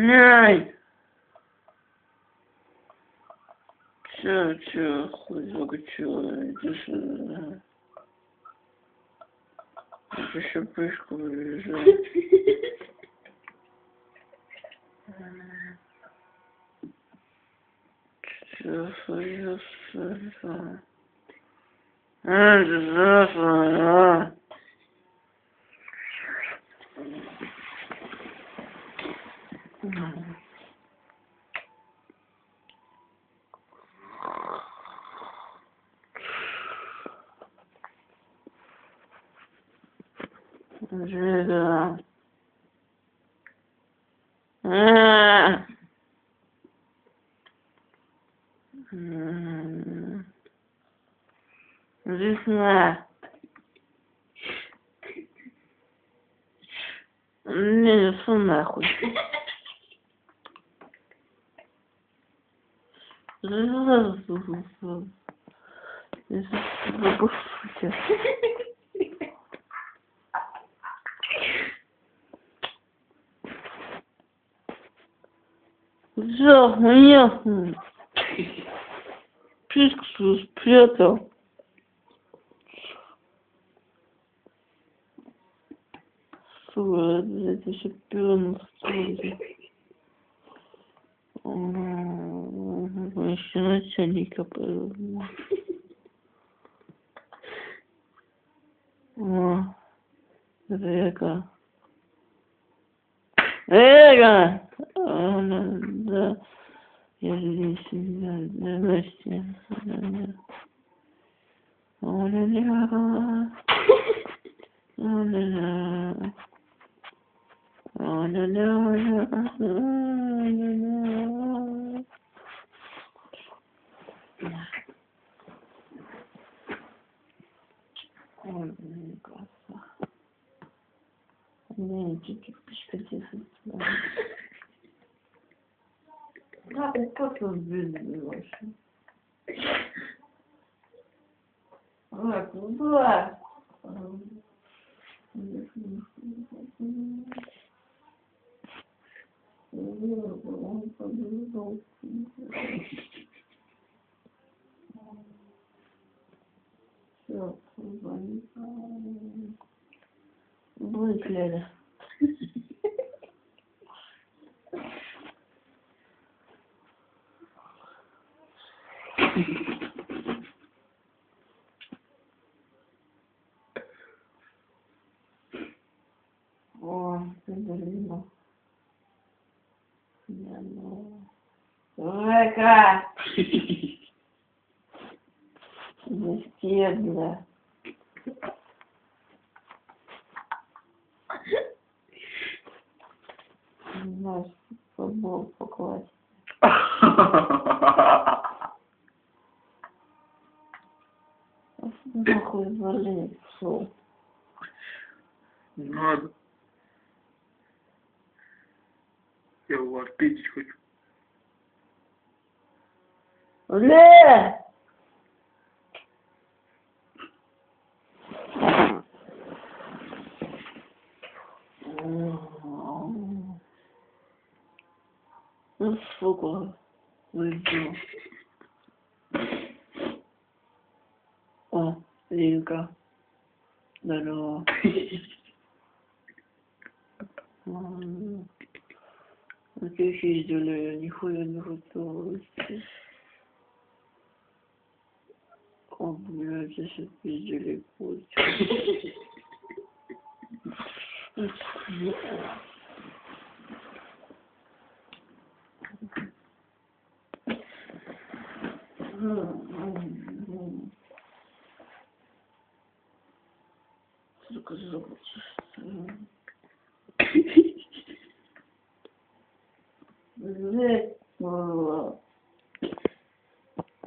Ай! Чё, хуйзок, идешь, еще пышку вырежай. Чё, хуйзок, Жига. Весна. Не, фу нахуй. Все, ясно. Писку свою спрятал. Сука, это все пёрнул. Еще начальника повернул. О, Эга. Эга! Да. Я здесь, да, Настя. О-ля-ля. О-ля-ля. О-ля-ля. О-ля-ля. Ой, блин, классно. Не, чуть-чуть пишкотесы. Да, ты как вас бездеваешь? Так, ну да. Все, будет Леля. О, ты блин. Я ну. Жека! Беседа. Не знаю, футбол покласть. Нахуй залезть, пшел. Не надо. Я его отпеть хочу. Ле! Ну, сука, выйду. О, Линка. Здорово. Как ездили, нихуя не готовы. О, блядь, сейчас пиздили путь. Сука, забудешь. Блядь, может,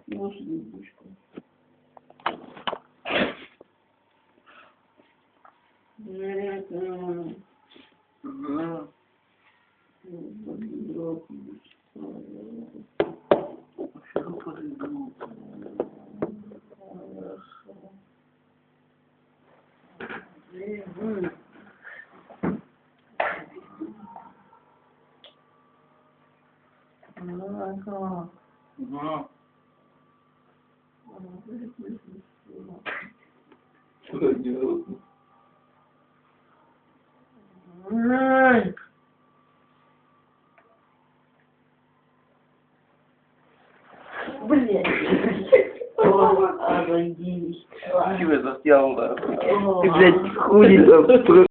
бабушка. Блядь, Да. Все подойдут. Ага. Ага. Ай. Блин. Разойдись. Чего застрял, да? О. Ты, блядь, хули там?